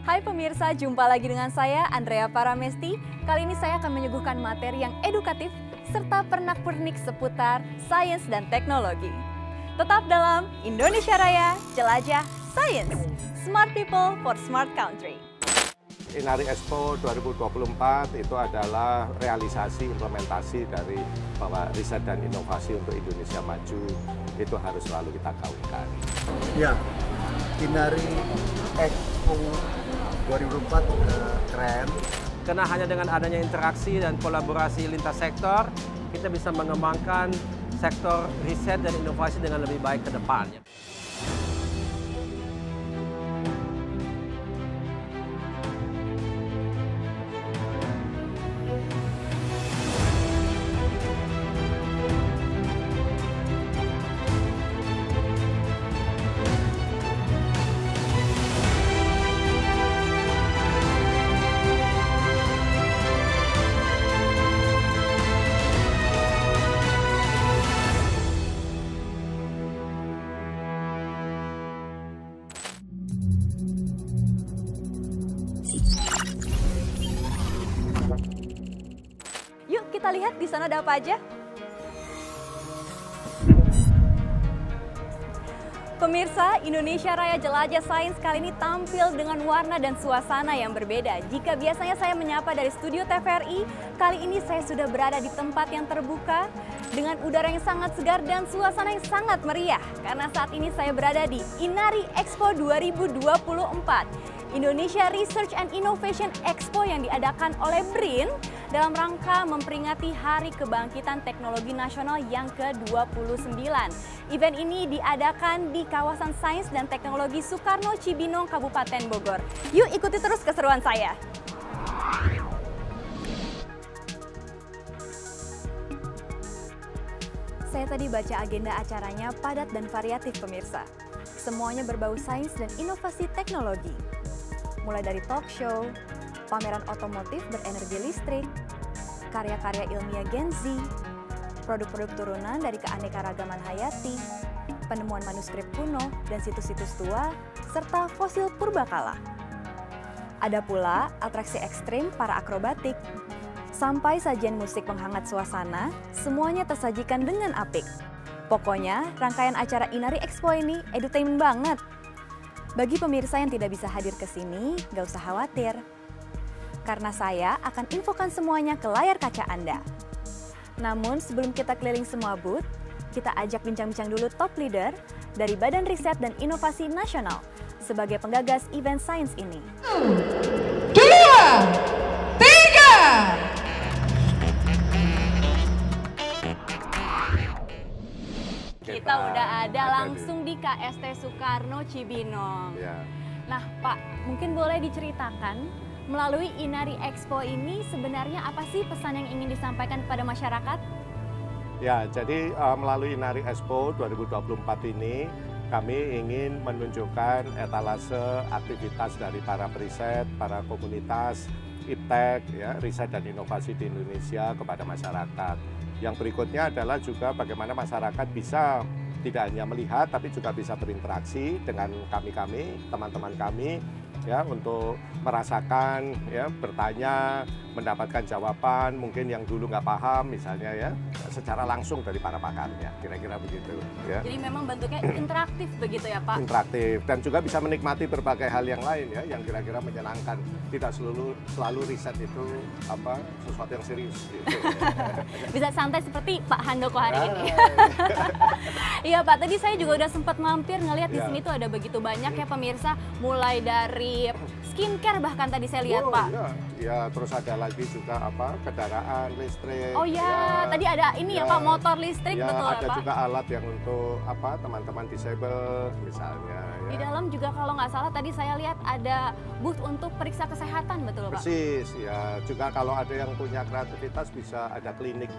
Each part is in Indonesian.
Hai pemirsa, jumpa lagi dengan saya Andrea Paramesti. Kali ini saya akan menyuguhkan materi yang edukatif serta pernak-pernik seputar sains dan teknologi. Tetap dalam Indonesia Raya, Jelajah Sains. Smart People for Smart Country. Inari Expo 2024 itu adalah realisasi implementasi dari bahwa riset dan inovasi untuk Indonesia maju itu harus selalu kita gaungkan. Ya, Inari Expo 2024 keren. Karena hanya dengan adanya interaksi dan kolaborasi lintas sektor, kita bisa mengembangkan sektor riset dan inovasi dengan lebih baik ke depannya. Yuk kita lihat di sana ada apa aja. Pemirsa, Indonesia Raya Jelajah Sains kali ini tampil dengan warna dan suasana yang berbeda. Jika biasanya saya menyapa dari studio TVRI, kali ini saya sudah berada di tempat yang terbuka dengan udara yang sangat segar dan suasana yang sangat meriah. Karena saat ini saya berada di Inari Expo 2024. Indonesia Research and Innovation Expo yang diadakan oleh BRIN dalam rangka memperingati Hari Kebangkitan Teknologi Nasional yang ke-29. Event ini diadakan di kawasan Sains dan Teknologi Soekarno Cibinong, Kabupaten Bogor. Yuk ikuti terus keseruan saya. Saya tadi baca agenda acaranya padat dan variatif pemirsa. Semuanya berbau sains dan inovasi teknologi. Mulai dari talk show, pameran otomotif berenergi listrik, karya-karya ilmiah Gen Z, produk-produk turunan dari keanekaragaman hayati, penemuan manuskrip kuno dan situs-situs tua, serta fosil purbakala. Ada pula atraksi ekstrim para akrobatik. Sampai sajian musik penghangat suasana, semuanya tersajikan dengan apik. Pokoknya, rangkaian acara Inari Expo ini edutainment banget. Bagi pemirsa yang tidak bisa hadir ke sini, gak usah khawatir. Karena saya akan infokan semuanya ke layar kaca Anda. Namun sebelum kita keliling semua booth, kita ajak bincang-bincang dulu top leader dari Badan Riset dan Inovasi Nasional sebagai penggagas event sains ini. 2, 3. Kita udah ada langsung di KST Soekarno Cibinong. Ya. Nah Pak, mungkin boleh diceritakan melalui Inari Expo ini sebenarnya apa sih pesan yang ingin disampaikan kepada masyarakat? Ya, jadi melalui Inari Expo 2024 ini kami ingin menunjukkan etalase aktivitas dari para periset, para komunitas, iptek, ya, riset dan inovasi di Indonesia kepada masyarakat. Yang berikutnya adalah juga bagaimana masyarakat bisa tidak hanya melihat tapi juga bisa berinteraksi dengan kami-kami, teman-teman kami, ya, untuk merasakan, ya, bertanya, mendapatkan jawaban mungkin yang dulu nggak paham misalnya, ya, secara langsung dari para pakarnya, kira-kira begitu, ya. Jadi memang bentuknya interaktif begitu ya Pak? Interaktif dan juga bisa menikmati berbagai hal yang lain, ya, yang kira-kira menyenangkan. Tidak selalu riset itu sesuatu yang serius. Gitu. Bisa santai seperti Pak Handoko hari ini. Iya Pak, tadi saya juga udah sempat mampir ngelihat di sini tuh ada begitu banyak ya pemirsa, mulai dari skincare bahkan tadi saya lihat Pak. Iya, ya, terus ada lagi juga kendaraan listrik. Oh ya, tadi ada ini ya Pak, motor listrik, ya, betul ya ada Pak? juga alat yang untuk teman-teman disable misalnya. Ya. Di dalam juga kalau nggak salah tadi saya lihat ada booth untuk periksa kesehatan, betul Pak? Persis, ya, juga kalau ada yang punya kreativitas bisa ada klinik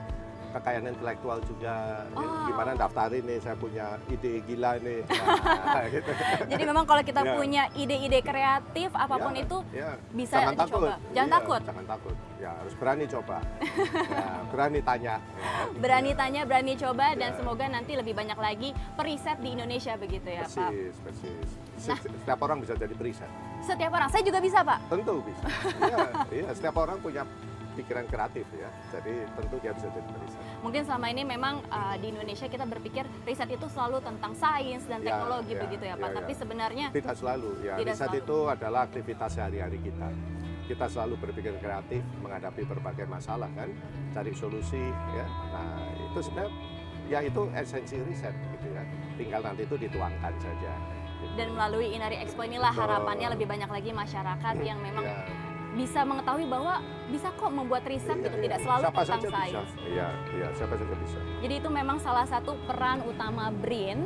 kekayaan intelektual juga. Gimana daftarin nih, saya punya ide gila nih. Nah, gitu. Jadi memang kalau kita punya ide-ide kreatif apapun itu bisa jangan dicoba. Takut. Jangan takut. Jangan takut. Ya harus berani coba. Ya, berani tanya. Berani tanya, berani coba, dan semoga nanti lebih banyak lagi periset di Indonesia begitu ya, Pak. Persis. Setiap orang bisa jadi periset. Setiap orang, saya juga bisa, Pak. Tentu bisa. Iya, setiap orang punya pikiran kreatif ya, jadi tentu dia bisa jadi periset. Mungkin selama ini memang di Indonesia kita berpikir riset itu selalu tentang sains dan teknologi begitu ya Pak, tapi sebenarnya tidak selalu ya. Riset itu adalah aktivitas sehari-hari kita. Kita selalu berpikir kreatif menghadapi berbagai masalah kan, cari solusi ya. Nah itu sebenarnya ya itu esensi riset gitu ya. Tinggal nanti itu dituangkan saja. Gitu. Dan melalui Inari Expo inilah harapannya lebih banyak lagi masyarakat yang memang bisa mengetahui bahwa bisa kok membuat riset gitu, tidak selalu tentang sains. Iya, siapa saja bisa. Jadi itu memang salah satu peran utama BRIN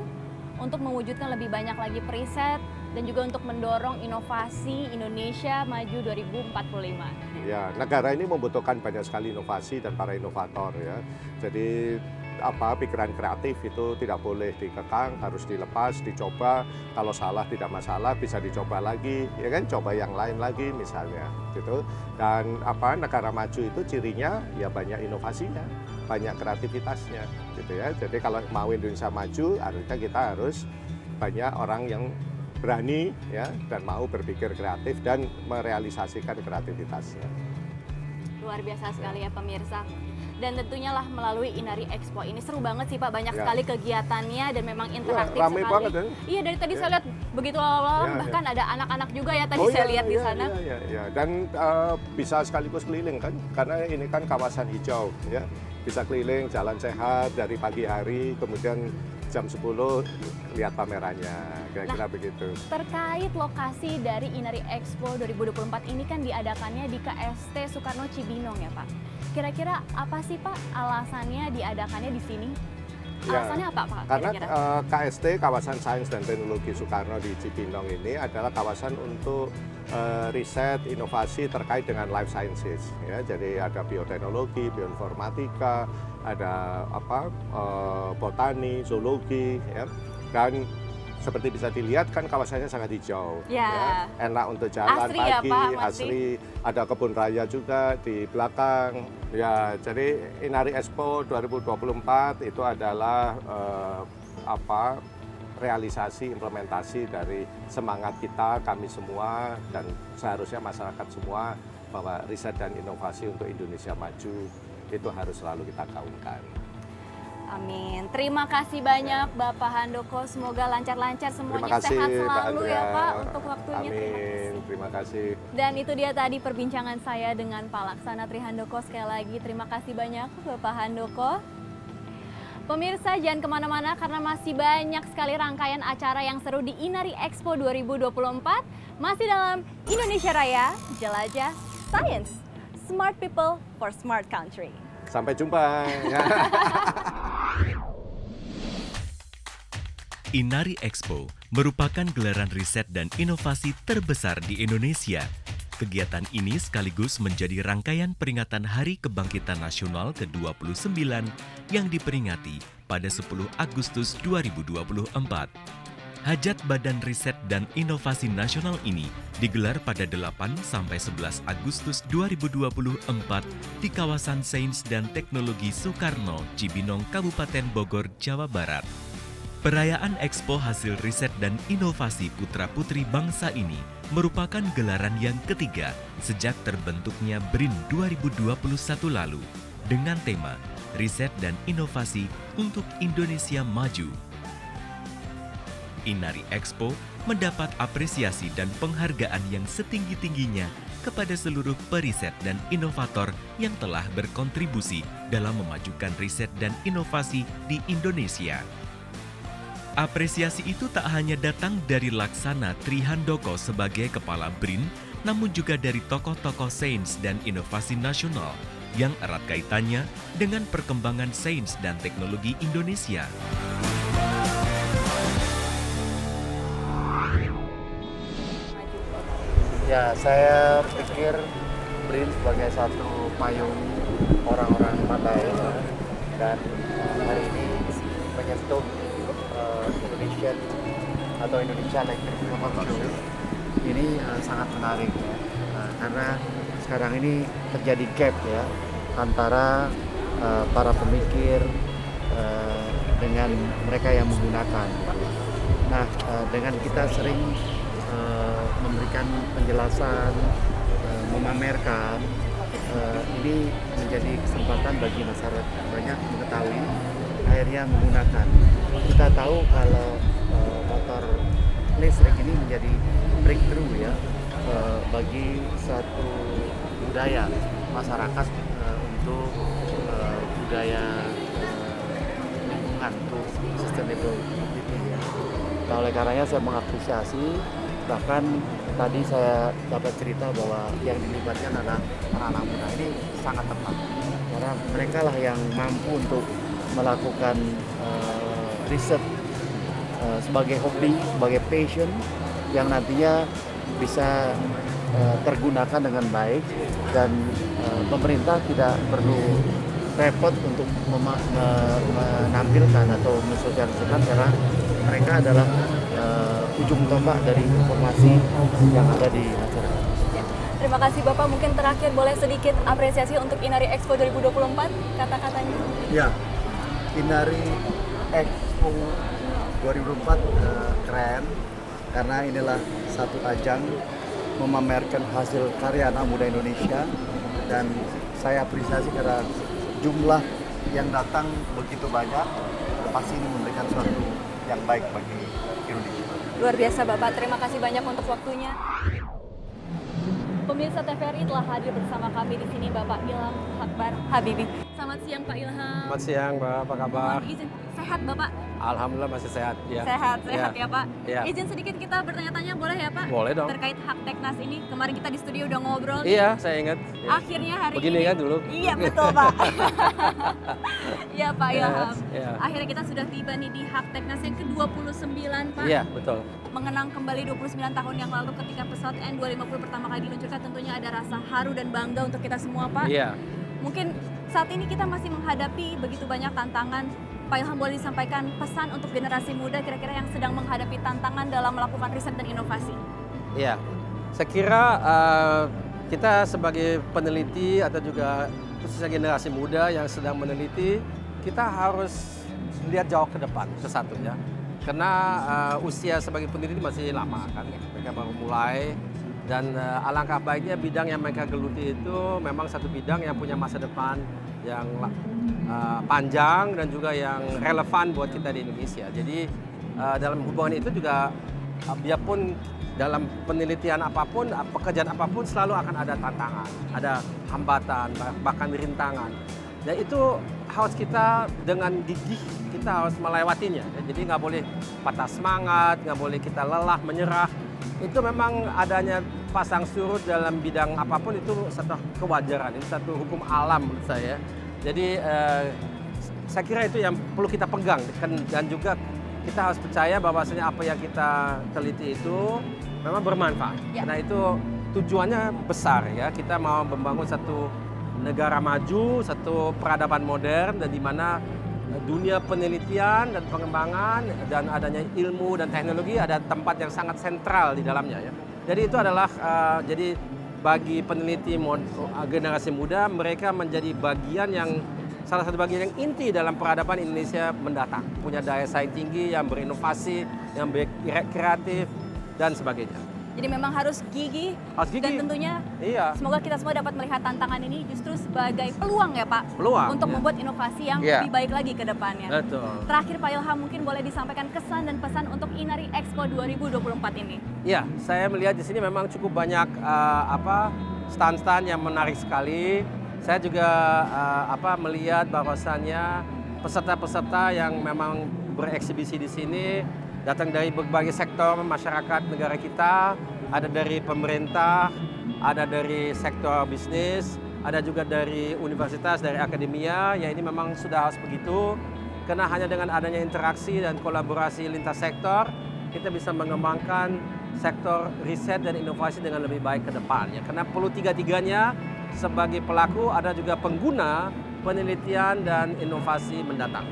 untuk mewujudkan lebih banyak lagi periset dan juga untuk mendorong inovasi Indonesia maju 2045. Ya, negara ini membutuhkan banyak sekali inovasi dan para inovator ya. Jadi pikiran kreatif itu tidak boleh dikekang, harus dilepas, dicoba. Kalau salah tidak masalah, bisa dicoba lagi, ya kan? Coba yang lain lagi misalnya, gitu. Dan negara maju itu cirinya ya banyak inovasinya, banyak kreativitasnya, gitu ya. Jadi kalau mau Indonesia maju, artinya kita harus banyak orang yang berani ya dan mau berpikir kreatif dan merealisasikan kreativitasnya. Luar biasa sekali ya pemirsa. Dan tentunya lah melalui Inari Expo ini seru banget sih Pak, banyak sekali kegiatannya dan memang interaktif ramai sekali. Banget, ya? Iya, dari tadi saya lihat begitu awal bahkan ada anak-anak juga ya tadi saya lihat di sana. Iya. Dan bisa sekaligus keliling kan, karena ini kan kawasan hijau ya. Bisa keliling, jalan sehat dari pagi hari, kemudian jam 10 lihat pamerannya, kira-kira begitu. Terkait lokasi dari Inari Expo 2024 ini kan diadakannya di KST Soekarno Cibinong ya Pak. Kira-kira apa sih Pak alasannya diadakannya di sini? Alasannya apa Pak? Karena KST, Kawasan Sains dan Teknologi Soekarno di Cibinong ini adalah kawasan untuk riset, inovasi terkait dengan life sciences. Ya, jadi ada bioteknologi, bioinformatika, ada botani, zoologi, ya. Dan seperti bisa dilihat kan kawasannya sangat hijau, ya. Enak untuk jalan asri pagi, ya, Pak, asri. Ada kebun raya juga di belakang. Ya, jadi Inari Expo 2024 itu adalah realisasi implementasi dari semangat kita, kami semua dan seharusnya masyarakat semua bahwa riset dan inovasi untuk Indonesia maju itu harus selalu kita gaungkan. Amin. Terima kasih banyak Bapak Handoko. Semoga lancar-lancar semuanya, sehat selalu ya Pak untuk waktunya. Amin. Terima kasih. Dan itu dia tadi perbincangan saya dengan Pak Laksana Trihandoko. Sekali lagi terima kasih banyak Bapak Handoko. Pemirsa jangan kemana-mana karena masih banyak sekali rangkaian acara yang seru di Inari Expo 2024. Masih dalam Indonesia Raya, Jelajah Science. Smart People for Smart Country. Sampai jumpa. Inari Expo merupakan gelaran riset dan inovasi terbesar di Indonesia. Kegiatan ini sekaligus menjadi rangkaian peringatan Hari Kebangkitan Nasional ke-29 yang diperingati pada 10 Agustus 2024. Hajat Badan Riset dan Inovasi Nasional ini digelar pada 8–11 Agustus 2024 di kawasan Sains dan Teknologi Soekarno, Cibinong, Kabupaten Bogor, Jawa Barat. Perayaan Expo Hasil Riset dan Inovasi Putra-Putri Bangsa ini merupakan gelaran yang ketiga sejak terbentuknya BRIN 2021 lalu dengan tema Riset dan Inovasi untuk Indonesia Maju. Inari Expo mendapat apresiasi dan penghargaan yang setinggi-tingginya kepada seluruh periset dan inovator yang telah berkontribusi dalam memajukan riset dan inovasi di Indonesia. Apresiasi itu tak hanya datang dari Laksana Trihandoko sebagai Kepala BRIN, namun juga dari tokoh-tokoh sains dan inovasi nasional yang erat kaitannya dengan perkembangan sains dan teknologi Indonesia. Ya, saya pikir BRIN sebagai satu payung orang-orang Mandailing dan hari ini menyentuh Indonesian atau Indonesia Electric Vehicle Show ini sangat menarik ya. Karena sekarang ini terjadi gap ya antara para pemikir dengan mereka yang menggunakan. Nah, dengan kita sering memberikan penjelasan, memamerkan, ini menjadi kesempatan bagi masyarakat banyak mengetahui, akhirnya menggunakan. Kita tahu kalau motor listrik ini menjadi breakthrough ya bagi suatu budaya masyarakat untuk budaya lingkungan, untuk sustainable mobility ya. Nah, oleh karenanya saya mengapresiasi, bahkan tadi saya dapat cerita bahwa yang dilibatkan adalah anak-anak muda. Ini sangat tepat karena mereka lah yang mampu untuk melakukan riset sebagai hobi, sebagai passion yang nantinya bisa tergunakan dengan baik, dan pemerintah tidak perlu repot untuk menampilkan atau mensosialisasikan karena mereka adalah ujung tombak dari informasi yang ada di masyarakat. Terima kasih Bapak, mungkin terakhir boleh sedikit apresiasi untuk Inari Expo 2024 kata-katanya. Ya, Inari Expo 2024 keren karena inilah satu ajang memamerkan hasil karya anak muda Indonesia, dan saya apresiasi karena jumlah yang datang begitu banyak, pasti ini memberikan sesuatu yang baik bagi Indonesia. Luar biasa Bapak, terima kasih banyak untuk waktunya. Pemirsa TVRI telah hadir bersama kami di sini Bapak Ilham Akbar Habibie. Selamat siang Pak Ilham. Selamat siang, Mbak. Apa kabar? Mohon izin, sehat Bapak? Alhamdulillah masih sehat. Ya. Sehat ya Pak. Ya. Izin sedikit kita bertanya-tanya boleh ya Pak? Boleh dong. Terkait hak Teknas ini, kemarin kita di studio udah ngobrol. Iya, saya ingat. Ya. Akhirnya hari begini ini. Kan dulu. Iya betul Pak. Iya Pak Ilham. Ya. Akhirnya kita sudah tiba nih di hak Teknas yang ke-29 Pak. Iya, betul. Mengenang kembali 29 tahun yang lalu ketika pesawat N250 pertama kali diluncurkan, tentunya ada rasa haru dan bangga untuk kita semua Pak. Iya. Mungkin saat ini kita masih menghadapi begitu banyak tantangan. Pak Ilham, boleh disampaikan pesan untuk generasi muda kira-kira yang sedang menghadapi tantangan dalam melakukan riset dan inovasi? Iya, saya kira kita sebagai peneliti atau juga khususnya generasi muda yang sedang meneliti, kita harus lihat jauh ke depan, itu satu ya. Karena usia sebagai peneliti masih lama kan, mereka baru mulai, dan alangkah baiknya bidang yang mereka geluti itu memang satu bidang yang punya masa depan yang panjang dan juga yang relevan buat kita di Indonesia. Jadi dalam hubungan itu juga biarpun dalam penelitian apapun, pekerjaan apapun selalu akan ada tantangan, ada hambatan, bahkan rintangan. Dan itu harus kita dengan gigih kita harus melewatinya. Jadi nggak boleh patah semangat, nggak boleh kita lelah, menyerah. Itu memang adanya pasang surut dalam bidang apapun itu satu kewajaran, itu satu hukum alam menurut saya. Jadi saya kira itu yang perlu kita pegang, dan juga kita harus percaya bahwasanya apa yang kita teliti itu memang bermanfaat. Ya. Karena itu tujuannya besar ya, kita mau membangun satu negara maju, satu peradaban modern, dan di mana dunia penelitian dan pengembangan dan adanya ilmu dan teknologi ada tempat yang sangat sentral di dalamnya ya. Jadi itu adalah jadi bagi peneliti generasi muda, mereka menjadi bagian yang salah satu bagian yang inti dalam peradaban Indonesia mendatang. Punya daya saing tinggi, yang berinovasi, yang kreatif dan sebagainya. Jadi memang harus gigih, dan tentunya semoga kita semua dapat melihat tantangan ini justru sebagai peluang ya Pak, untuk membuat inovasi yang lebih baik lagi ke depannya. Betul. Terakhir Pak Ilham, mungkin boleh disampaikan kesan dan pesan untuk Inari Expo 2024 ini. Iya, saya melihat di sini memang cukup banyak stand-stand yang menarik sekali. Saya juga melihat bahwasannya peserta-peserta yang memang bereksibisi di sini datang dari berbagai sektor masyarakat negara kita, ada dari pemerintah, ada dari sektor bisnis, ada juga dari universitas, dari akademia. Ya ini memang sudah harus begitu, karena hanya dengan adanya interaksi dan kolaborasi lintas sektor, kita bisa mengembangkan sektor riset dan inovasi dengan lebih baik ke depan. Ya. Karena perlu tiga-tiganya, sebagai pelaku ada juga pengguna penelitian dan inovasi mendatang.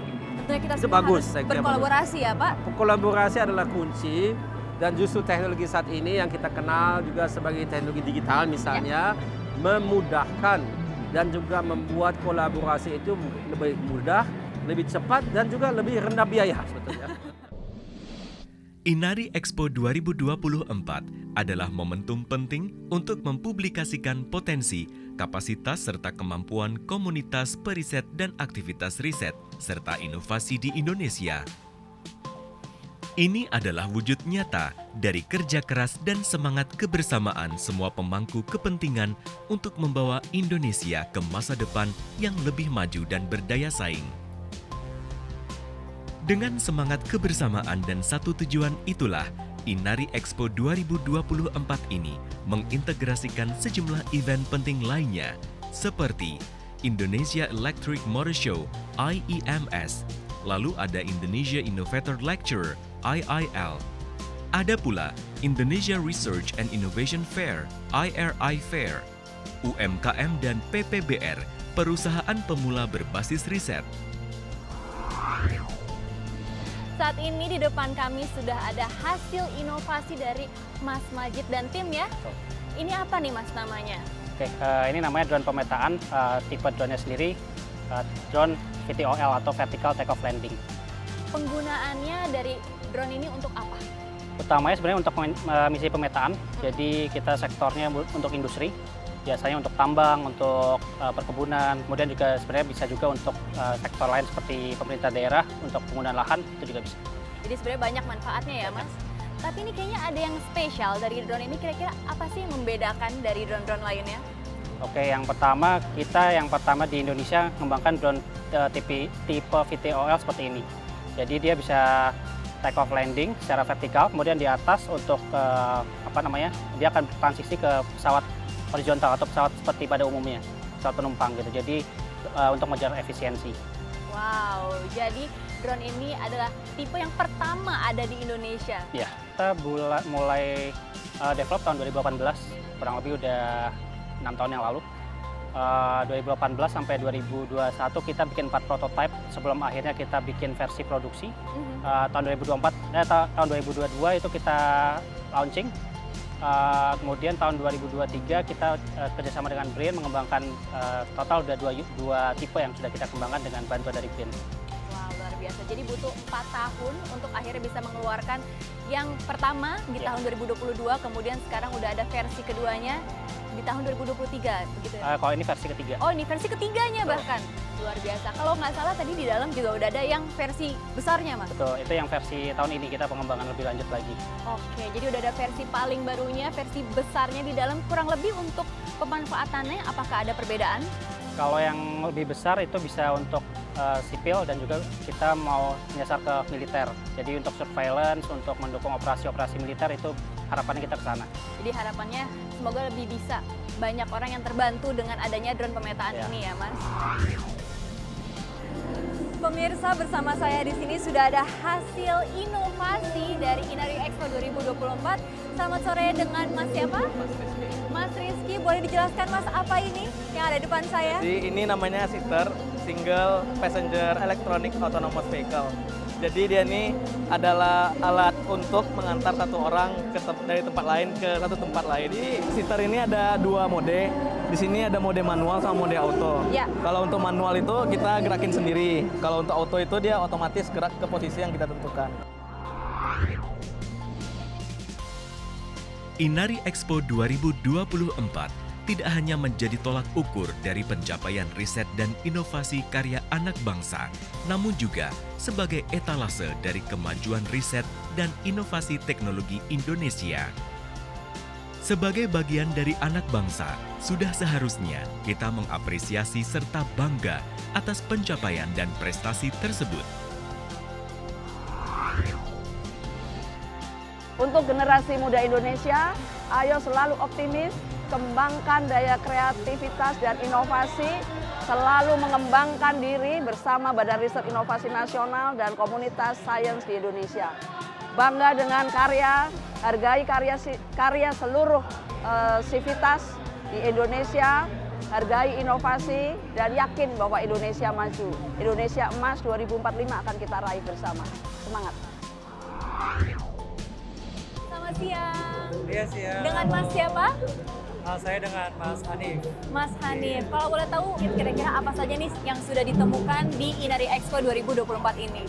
Tentunya kita Itu semua bagus, harus saya kira berkolaborasi ya Pak. Kolaborasi adalah kunci, dan justru teknologi saat ini yang kita kenal juga sebagai teknologi digital misalnya memudahkan dan juga membuat kolaborasi itu lebih mudah, lebih cepat dan juga lebih rendah biaya sebetulnya. Inari Expo 2024 adalah momentum penting untuk mempublikasikan potensi, kapasitas serta kemampuan komunitas periset dan aktivitas riset serta inovasi di Indonesia. Ini adalah wujud nyata dari kerja keras dan semangat kebersamaan semua pemangku kepentingan untuk membawa Indonesia ke masa depan yang lebih maju dan berdaya saing. Dengan semangat kebersamaan dan satu tujuan itulah, Inari Expo 2024 ini mengintegrasikan sejumlah event penting lainnya, seperti Indonesia Electric Motor Show (IEMS), lalu ada Indonesia Innovator Lecture (IIL). Ada pula Indonesia Research and Innovation Fair (IRI Fair), UMKM dan PPBR, perusahaan pemula berbasis riset. Saat ini di depan kami sudah ada hasil inovasi dari Mas Majid dan tim ya. Ini apa nih Mas namanya? Oke, ini namanya drone pemetaan. Tipe drone-nya sendiri drone VTOL atau Vertical Takeoff Landing. Penggunaannya dari drone ini untuk apa? Utamanya sebenarnya untuk misi pemetaan. Jadi kita sektornya untuk industri, biasanya untuk tambang, untuk perkebunan, kemudian juga sebenarnya bisa juga untuk sektor lain seperti pemerintah daerah untuk penggunaan lahan, itu juga bisa. Jadi sebenarnya banyak manfaatnya ya Mas. Tapi ini kayaknya ada yang spesial dari drone ini, kira-kira apa sih yang membedakan dari drone-drone lainnya? Oke, yang pertama di Indonesia mengembangkan drone tipe VTOL seperti ini. Jadi dia bisa take off landing secara vertikal, kemudian di atas untuk dia akan transisi ke pesawat horizontal atau pesawat seperti pada umumnya, pesawat penumpang gitu. Jadi untuk mengejar efisiensi. Wow, jadi drone ini adalah tipe yang pertama ada di Indonesia. Ya, kita mulai develop tahun 2018, kurang lebih udah 6 tahun yang lalu. 2018 sampai 2021 kita bikin 4 prototype sebelum akhirnya kita bikin versi produksi. Tahun 2022 itu kita launching. Kemudian tahun 2023 kita kerjasama dengan BRIN mengembangkan total udah dua tipe yang sudah kita kembangkan dengan bantuan dari BRIN. Wow, luar biasa. Jadi butuh 4 tahun untuk akhirnya bisa mengeluarkan yang pertama di tahun 2022, kemudian sekarang udah ada versi keduanya di tahun 2023, begitu ya? Kalau ini versi ketiga. Oh, ini versi ketiganya bahkan. Luar biasa. Kalau nggak salah tadi di dalam juga udah ada yang versi besarnya, Mas? Betul, itu yang versi tahun ini kita pengembangan lebih lanjut lagi. Oke, jadi udah ada versi paling barunya, versi besarnya di dalam. Kurang lebih untuk pemanfaatannya, apakah ada perbedaan? Kalau yang lebih besar itu bisa untuk sipil dan juga kita mau menyasar ke militer. Jadi untuk surveillance, untuk mendukung operasi-operasi militer itu harapannya kita ke sana. Jadi harapannya semoga lebih bisa banyak orang yang terbantu dengan adanya drone pemetaan ini ya, Mas. Pemirsa, bersama saya di sini sudah ada hasil inovasi dari Inari Expo 2024. Selamat sore dengan Mas siapa? Mas Rizky, boleh dijelaskan Mas apa ini yang ada depan saya? Jadi ini namanya SITER, Single Passenger Electronic Autonomous Vehicle. Jadi dia ini adalah alat untuk mengantar satu orang dari tempat lain ke satu tempat lain. Jadi SITER ini ada 2 mode. Di sini ada mode manual sama mode auto. Ya. Kalau untuk manual itu kita gerakin sendiri. Kalau untuk auto itu dia otomatis gerak ke posisi yang kita tentukan. Inari Expo 2024 tidak hanya menjadi tolak ukur dari pencapaian riset dan inovasi karya anak bangsa, namun juga sebagai etalase dari kemajuan riset dan inovasi teknologi Indonesia. Sebagai bagian dari anak bangsa, sudah seharusnya kita mengapresiasi serta bangga atas pencapaian dan prestasi tersebut. Untuk generasi muda Indonesia, ayo selalu optimis, kembangkan daya kreativitas dan inovasi, selalu mengembangkan diri bersama Badan Riset Inovasi Nasional dan komunitas sains di Indonesia. Bangga dengan karya, hargai karya seluruh sivitas di Indonesia, hargai inovasi, dan yakin bahwa Indonesia maju. Indonesia Emas 2045 akan kita raih bersama. Semangat! Selamat siang. Iya siang. Dengan Mas siapa? Saya dengan Mas Hanif. Mas Hanif. Kalau boleh tahu kira-kira apa saja nih yang sudah ditemukan di Inari Expo 2024 ini?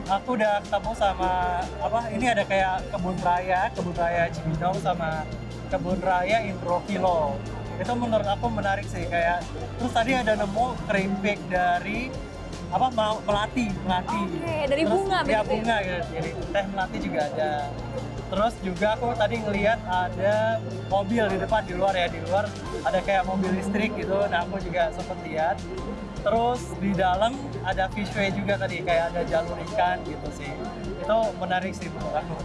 Aku udah ketemu sama ini ada kayak kebun raya Cibinong sama kebun raya Indrokilo. Itu menurut aku menarik sih, kayak terus tadi ada nemu keripik dari melati. Oke, dari terus, bunga ya, begitu. bunga gitu. Jadi teh melati juga ada. Terus juga aku tadi ngelihat ada mobil di depan di luar ada kayak mobil listrik gitu. Nah, aku juga sempat lihat. Terus di dalam ada fishway juga tadi, kayak ada jalur ikan gitu sih. Itu menarik sih menurut aku.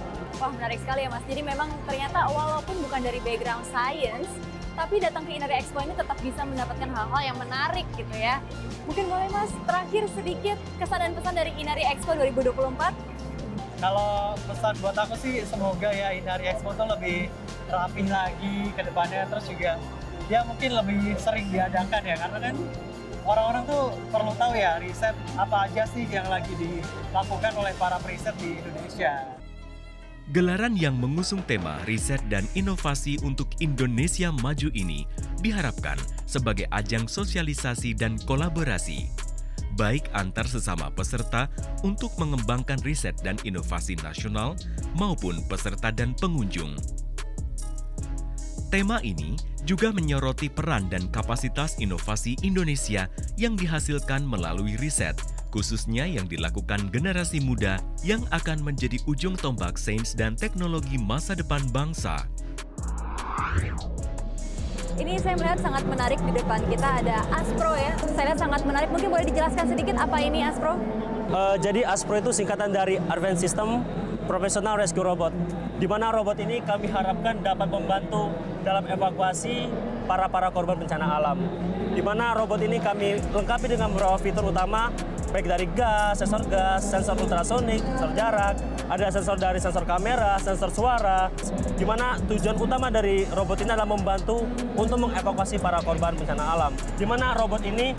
Wah, menarik sekali ya Mas. Jadi memang ternyata walaupun bukan dari background science, tapi datang ke Inari Expo ini tetap bisa mendapatkan hal-hal yang menarik gitu ya. Mungkin boleh Mas, terakhir sedikit kesan dan pesan dari Inari Expo 2024? Kalau pesan buat aku sih, semoga ya Inari Expo tuh lebih rapih lagi ke depannya. Terus juga ya mungkin lebih sering diadakan ya, karena kan orang-orang tuh perlu tahu ya riset apa aja sih yang lagi dilakukan oleh para periset di Indonesia. Gelaran yang mengusung tema riset dan inovasi untuk Indonesia Maju ini diharapkan sebagai ajang sosialisasi dan kolaborasi, baik antar sesama peserta untuk mengembangkan riset dan inovasi nasional maupun peserta dan pengunjung. Tema ini juga menyoroti peran dan kapasitas inovasi Indonesia yang dihasilkan melalui riset, khususnya yang dilakukan generasi muda yang akan menjadi ujung tombak sains dan teknologi masa depan bangsa. Ini saya melihat sangat menarik, di depan kita ada ASPRO ya. Saya lihat sangat menarik, mungkin boleh dijelaskan sedikit apa ini ASPRO? Jadi ASPRO itu singkatan dari Advanced System Professional Rescue Robot, di mana robot ini kami harapkan dapat membantu dalam evakuasi para korban bencana alam. Di mana robot ini kami lengkapi dengan beberapa fitur utama, baik dari sensor ultrasonik, sensor jarak, ada sensor kamera, sensor suara, di mana tujuan utama dari robot ini adalah membantu untuk mengevakuasi para korban bencana alam. Di mana robot ini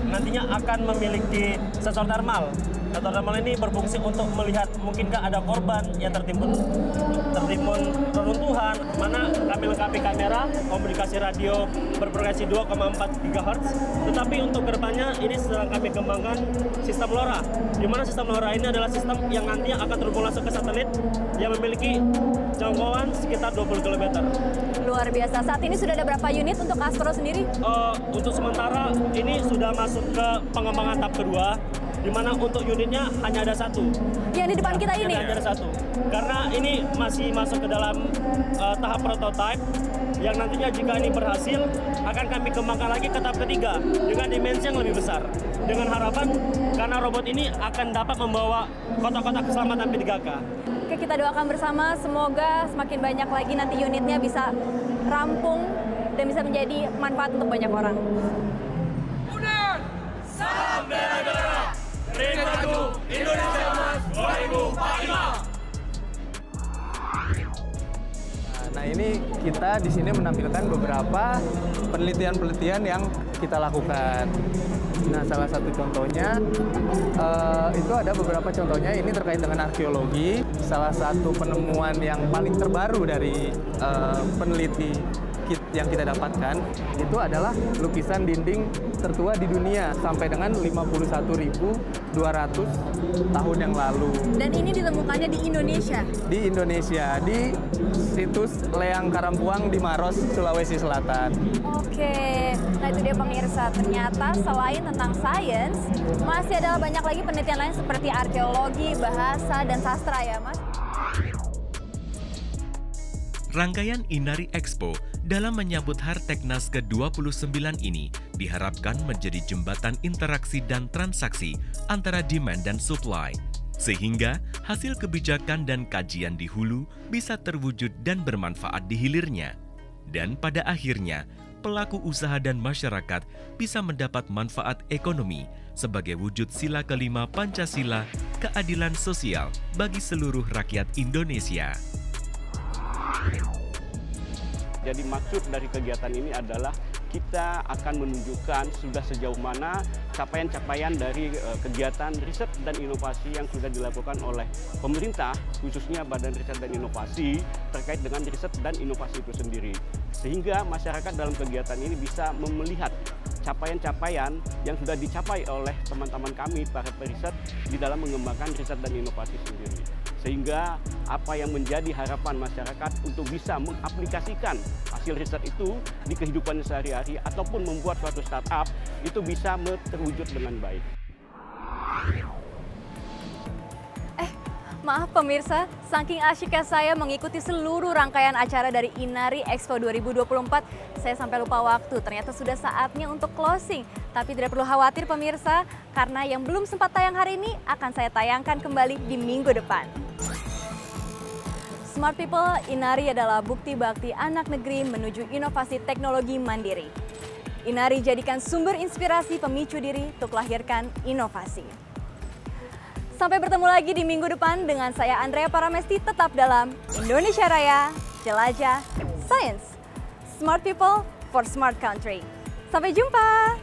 nantinya akan memiliki sensor thermal. Sensor thermal ini berfungsi untuk melihat mungkinkah ada korban yang tertimbun reruntuhan, mana kami lengkapi kamera, komunikasi radio berfrekuensi 2,4 GHz. Tetapi untuk kedepannya ini sedang kami kembangkan sistem LoRa, di mana sistem LoRa ini adalah sistem yang nantinya akan terhubung langsung ke satelit yang memiliki jangkauan sekitar 20 km. Luar biasa. Saat ini sudah ada berapa unit untuk ASPRO sendiri? Untuk sementara ini sudah masuk ke pengembangan tahap kedua, di mana untuk unitnya hanya ada satu. Yang di depan kita ini? Hanya ada satu. Karena ini masih masuk ke dalam tahap prototype, yang nantinya jika ini berhasil, akan kami kembangkan lagi ke tahap ketiga dengan dimensi yang lebih besar. Dengan harapan, karena robot ini akan dapat membawa kotak-kotak keselamatan P3K. Oke, kita doakan bersama, semoga semakin banyak lagi nanti unitnya bisa rampung dan bisa menjadi manfaat untuk banyak orang. Salam bela negara, Ring Maju Indonesia Emas 2045. Nah, ini kita di sini menampilkan beberapa penelitian-penelitian yang kita lakukan. Nah, salah satu contohnya itu ada beberapa contohnya ini terkait dengan arkeologi. Salah satu penemuan yang paling terbaru dari peneliti yang kita dapatkan itu adalah lukisan dinding tertua di dunia sampai dengan 51.200 tahun yang lalu. Dan ini ditemukannya di Indonesia? Di Indonesia, di situs Leang Karampuang di Maros, Sulawesi Selatan. Oke, nah itu dia pemirsa, ternyata selain tentang sains, masih ada banyak lagi penelitian lain seperti arkeologi, bahasa, dan sastra ya Mas? Rangkaian Inari Expo dalam menyambut Harteknas ke-29 ini diharapkan menjadi jembatan interaksi dan transaksi antara demand dan supply, sehingga hasil kebijakan dan kajian di hulu bisa terwujud dan bermanfaat di hilirnya. Dan pada akhirnya, pelaku usaha dan masyarakat bisa mendapat manfaat ekonomi sebagai wujud sila kelima Pancasila, keadilan sosial bagi seluruh rakyat Indonesia. Jadi maksud dari kegiatan ini adalah kita akan menunjukkan sudah sejauh mana capaian-capaian dari kegiatan riset dan inovasi yang sudah dilakukan oleh pemerintah, khususnya Badan Riset dan Inovasi, terkait dengan riset dan inovasi itu sendiri. Sehingga masyarakat dalam kegiatan ini bisa melihat capaian-capaian yang sudah dicapai oleh teman-teman kami, para periset, di dalam mengembangkan riset dan inovasi sendiri. Sehingga apa yang menjadi harapan masyarakat untuk bisa mengaplikasikan hasil riset itu di kehidupannya sehari-hari ataupun membuat suatu startup itu bisa terwujud dengan baik. Maaf pemirsa, saking asyiknya saya mengikuti seluruh rangkaian acara dari Inari Expo 2024, saya sampai lupa waktu. Ternyata sudah saatnya untuk closing. Tapi tidak perlu khawatir pemirsa, karena yang belum sempat tayang hari ini akan saya tayangkan kembali di minggu depan. Smart People, Inari adalah bukti bakti anak negeri menuju inovasi teknologi mandiri. Inari jadikan sumber inspirasi pemicu diri untuk lahirkan inovasi. Sampai bertemu lagi di minggu depan dengan saya Andrea Paramesti, tetap dalam Indonesia Raya, Jelajah Science. Smart People for Smart Country. Sampai jumpa!